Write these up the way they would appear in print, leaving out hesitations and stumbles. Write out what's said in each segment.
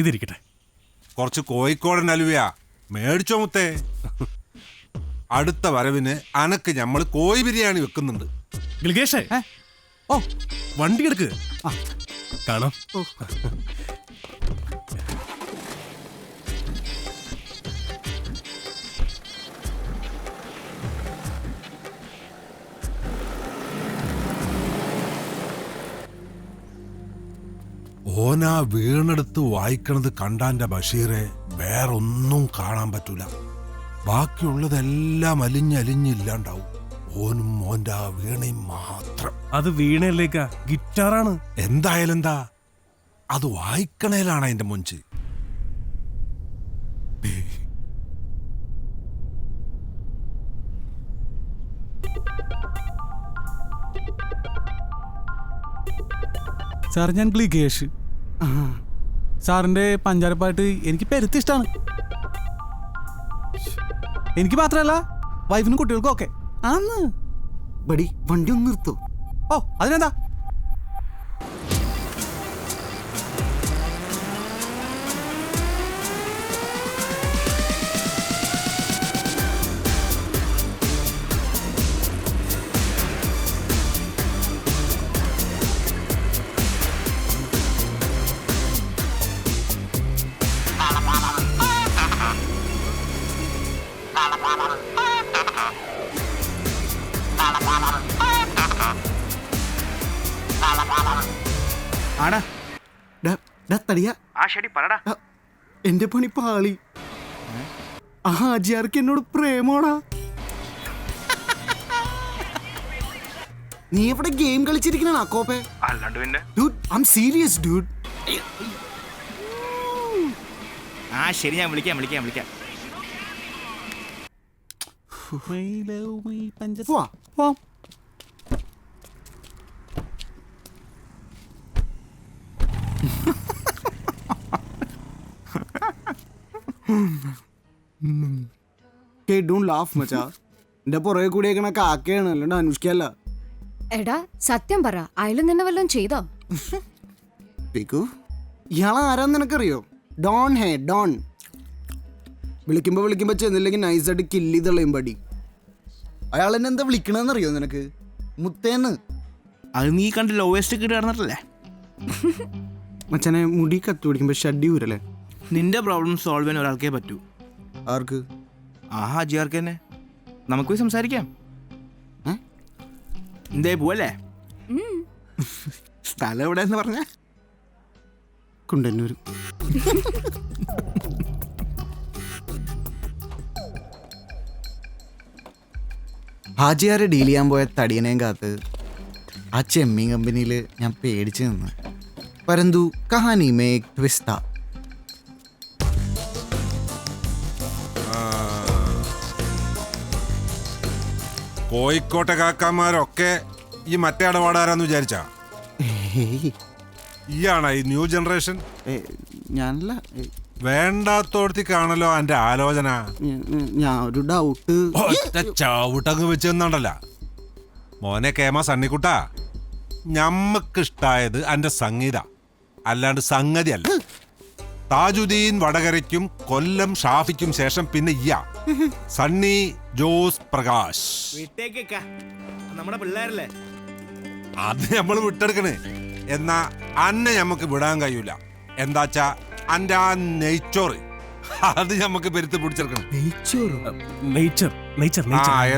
ഇതിരിക്കട്ടെ. കുറച്ച് കോഴിക്കോടൻ അലുവയാ മേടിച്ചോ മുത്തേ. അടുത്ത വരവിന് അനക്ക് ഞമ്മൾ കോഴി ബിരിയാണി വെക്കുന്നുണ്ട്. ഗിൽഗേഷേ, ഓ വണ്ടി എടുക്ക്, കാണാം. ഓനാ വീണെടുത്ത് വായിക്കണത് കണ്ടാന്റെ ബഷീറെ വേറൊന്നും കാണാൻ പറ്റൂല. ബാക്കിയുള്ളതെല്ലാം അലിഞ്ഞില്ലാണ്ടാവും. ഓനും മോന്റെ ആ വീണയും മാത്രം. അത് വീണയിലേക്കാ, ഗിറ്റാറാണ്. എന്തായാലും എന്താ, അത് വായിക്കണേലാണ് അതിന്റെ മുഞ്ച്. സാർ, ഞാൻ ഗ്ലിഗേഷ്. സാറിന്റെ പഞ്ചാരപ്പാട്ട് എനിക്ക് പെരുത്തിഷ്ടാണ്. എനിക്ക് മാത്രമല്ല, വൈഫിനും കുട്ടികൾക്കും ഒക്കെ. ആന്ന് ബടി വണ്ടി ഒന്ന് നിർത്തൂ. ഓ അതിനെന്താ. ആടാ തടിയ എന്റെ പണി പാളി. ആ ഹാജിയാർക്ക് എന്നോട് പ്രേമോടാ. നീ എവിടെ ഗെയിം കളിച്ചിരിക്കണ കോപ്പേ? Dude, I am serious dude. ആ ശരി, ഞാൻ വിളിക്കാം. പോവാ. Don't laugh, മച്ചാ. എന്റെ പുറകെ കൂടിയേക്കണ കാക്കയാണ്, അല്ലാണ്ട് അനുഷ്കയല്ല. എടാ സത്യം പറ, അയലും നിന്നെ വല്ലതും ചെയ്തോ? ഇയാളെ ആരാന്ന് നിനക്കറിയോ? ഡോൺ. വിളിക്കുമ്പോ ചെന്നില്ലെങ്കിൽ നൈസായിട്ട് കില്ലി തള്ളയും പടി. അയാൾ എന്നെ എന്താ വിളിക്കണെന്നറിയോ നിനക്ക്? മുത്തേന്ന്. അത് നീ കണ്ട് ലോവസ്റ്റ് കിട്ടി കിടന്നിട്ടല്ലേ? മച്ചാനെ, മുടി കത്തി പിടിക്കുമ്പോ ഷഡ്ഡി ഊരല്ലേ? നിന്റെ പ്രോബ്ലം സോൾവ് ചെയ്യാൻ ഒരാൾക്കേ പറ്റൂ. ആർക്ക്? ആ ഹാജിയാർക്ക് തന്നെ. നമുക്ക് പോയി സംസാരിക്കാം. എന്തേ പോവല്ലേ? സ്ഥലം എവിടെയെന്ന് പറഞ്ഞ? കുണ്ടന്നൂർ. ഹാജിയാരെ ഡീൽ ചെയ്യാൻ പോയ തടിയനെയും കാത്ത് ആ ചെമ്മീൻ കമ്പനിയിൽ ഞാൻ പേടിച്ച് നിന്ന്. പരന്തു കഹാനി മേ ഏക് ട്വിസ്റ്റ് താ. കോഴിക്കോട്ടെ കാക്കാമാരൊക്കെ ഈ മറ്റേ ഇടപാടാരാന്ന് വിചാരിച്ചാ? ഈയാണോ ഈ ന്യൂ ജനറേഷൻ? ഞാനല്ല. വേണ്ടാത്തോടത്തേക്കാണല്ലോ എന്റെ ആലോചന. ഞാൻ ഒരു ഡൗട്ട്. ചവിട്ടങ്ങ് വെച്ച് തന്നണ്ടല്ല മോനെ കേമ സണ്ണിക്കുട്ടാ. ഞമ്മക്കിഷ്ടായത് എന്റെ സംഗീത, അല്ലാണ്ട് സംഗതി അല്ല. താജുദ്ദീൻ വടകരയ്ക്കും കൊല്ലം ഷാഫിക്കും ശേഷം പിന്നെ സണ്ണി ജോസ് പ്രകാശ്. നമ്മുടെ പിള്ളേരല്ലേ, അത് നമ്മൾ വിട്ടെടുക്കണേ. എന്നാ അന്നെ ഞമ്മക്ക് വിടാൻ കഴിയൂല. എന്താച്ചാ അന്റെ ആ നെയ്ച്ചോറ് അത് ഞമ്മക്ക് പെരുത്ത് പിടിച്ചെടുക്കണം.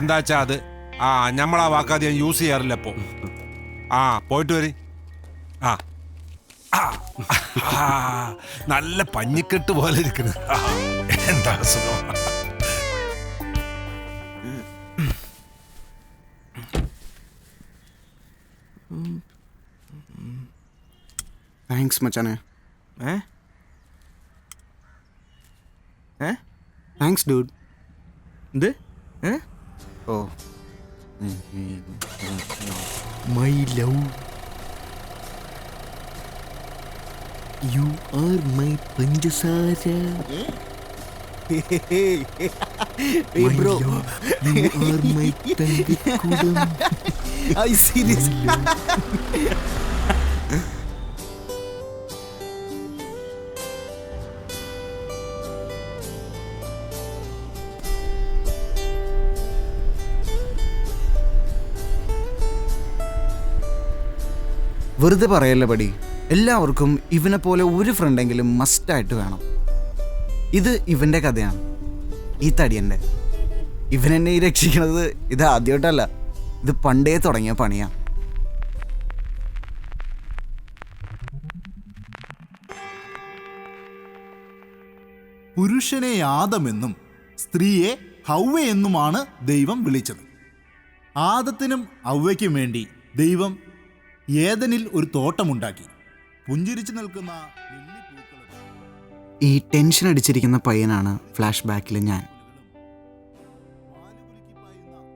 എന്താച്ചാ അത് ഞമ്മളാ വാക്കാതെ യൂസ് ചെയ്യാറില്ല ഇപ്പൊ. പോയിട്ട് വരി. നല്ല പഞ്ഞിക്കെട്ട് പോലെ ഇരിക്കുന്നു. എന്താ സുഖം. താങ്ക്സ് മച്ചാനെ. Thanks dude. എന്ത്? Oh my love, you are my പഞ്ചസാര. Hey bro, you are my തങ്കക്കുടം. I see this. വെറുതെ പറയല്ലേ പടി, എല്ലാവർക്കും ഇവനെ പോലെ ഒരു ഫ്രണ്ടെങ്കിലും മസ്റ്റായിട്ട് വേണം. ഇത് ഇവൻ്റെ കഥയാണ്, ഈ തടിയൻ്റെ. ഇവനെന്നെ ഈ രക്ഷിക്കണത് ഇത് ആദ്യമായിട്ടല്ല, ഇത് പണ്ടേ തുടങ്ങിയ പണിയാ. പുരുഷനെ ആദമെന്നും സ്ത്രീയെ ഹൗവ എന്നുമാണ് ദൈവം വിളിച്ചത്. ആദത്തിനും ഹൗവയ്ക്കും വേണ്ടി ദൈവം ഏദനിൽ ഒരു തോട്ടമുണ്ടാക്കി. പുഞ്ചിരിച്ചു നിൽക്കുന്ന ഈ ടെൻഷൻ അടിച്ചിരിക്കുന്ന പയ്യനാണ് ഫ്ലാഷ് ബാക്കിൽ ഞാൻ.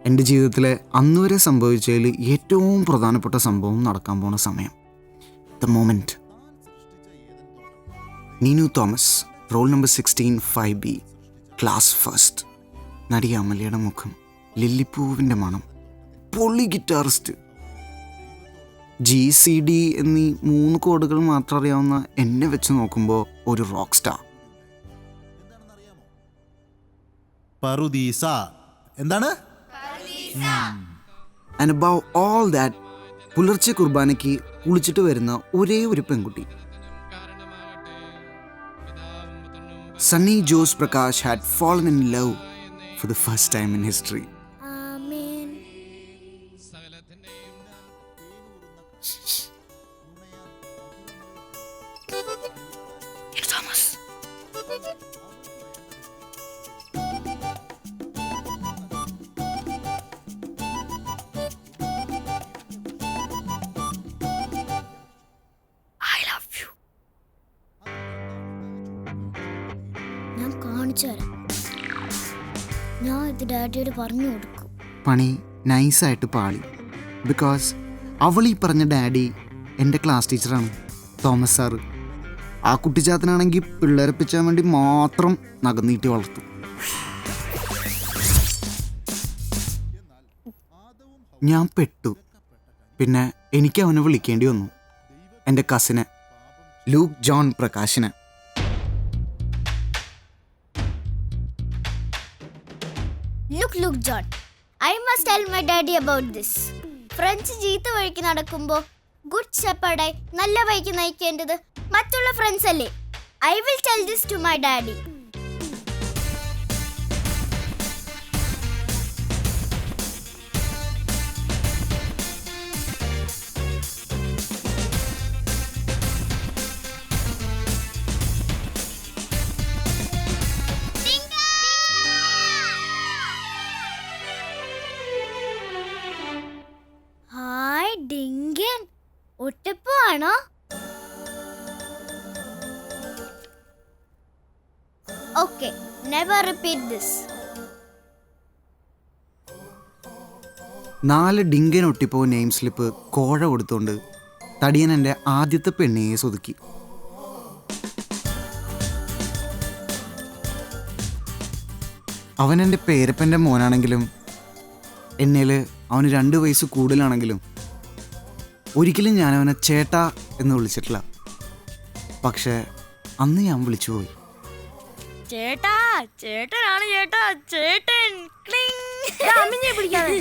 എൻ്റെ ജീവിതത്തിലെ അന്നുവരെ സംഭവിച്ചതിൽ ഏറ്റവും പ്രധാനപ്പെട്ട സംഭവം നടക്കാൻ പോണ സമയം. The moment. Neenu Thomas, roll number 16 5B, class first. നടി അമലയുടെ മുഖം, ലില്ലിപ്പൂവിൻ്റെ മണം, പൊള്ളി ഗിറ്റാറിസ്റ്റ്. GCD എന്നീ 3 കോഡുകൾ മാത്രം അറിയാവുന്ന എന്നെ വെച്ച് നോക്കുമ്പോൾ ഒരു റോക്ക് സ്റ്റാർ. പറുദീസ എന്താണ്? ആൻഡ് അബവ് ഓൾ ദാറ്റ്, പുലർച്ചെ കുർബാനയ്ക്ക് കുളിച്ചിട്ട് വരുന്ന ഒരേ ഒരു പെൺകുട്ടി. Sunny Jose Prakash had fallen in love for the first time in history. ഞാൻ കാണിച്ചു തരാം. ഞാൻ ഇത് ഡാഡിയോട് പറഞ്ഞു കൊടുക്കും. പണി നൈസായിട്ട് പാളി. ബിക്കോസ് അവൾ ഈ പറഞ്ഞ ഡാഡി എൻ്റെ ക്ലാസ് ടീച്ചറാണ്, തോമസ് സാറ്. ആ കുട്ടിച്ചാത്തനാണെങ്കിൽ പിള്ളേരെ പിച്ചാൻ വേണ്ടി മാത്രം നഖം വളർത്തും. ഞാൻ പെട്ടു. പിന്നെ എനിക്ക് അവനെ വിളിക്കേണ്ടി വന്നു, എൻ്റെ കസിനെ, ലൂക്ക് ജോൺ പ്രകാശിനെ. Look, John. I must tell my daddy about this. Friends ചീത്ത വഴിക്ക് നടക്കുമ്പോൾ ഗുഡ് ഷെപ്പേർഡായി നല്ല വഴിക്ക് നയിക്കേണ്ടത് മറ്റുള്ള ഫ്രണ്ട്സ് അല്ലേ? I will tell this to my daddy. Hi Dinkan, ഒറ്റപ്പാണോ? Okay, never repeat this. 4 Dinkan ഒട്ടിപ്പോ നെയിം സ്ലിപ്പ് കോഴ കൊടുത്തോണ്ട് തടിയൻ എൻ്റെ ആദ്യത്തെ പെണ്ണിയെ സ്വതുക്കി. അവൻ എൻ്റെ പേരപ്പൻ്റെ മോനാണെങ്കിലും എന്നേൽ അവന് 2 വയസ്സ് കൂടുതലാണെങ്കിലും ഒരിക്കലും ഞാൻ അവനെ ചേട്ടാ എന്ന് വിളിച്ചിട്ടില്ല. പക്ഷേ അന്ന് ഞാൻ വിളിച്ചുപോയി. ചേട്ടാ, ചേട്ടനാണ് ചേട്ടാ, ചേട്ടൻ. അമ്മിഞ്ഞെ പിടിക്കാതെ.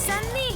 സണ്ണി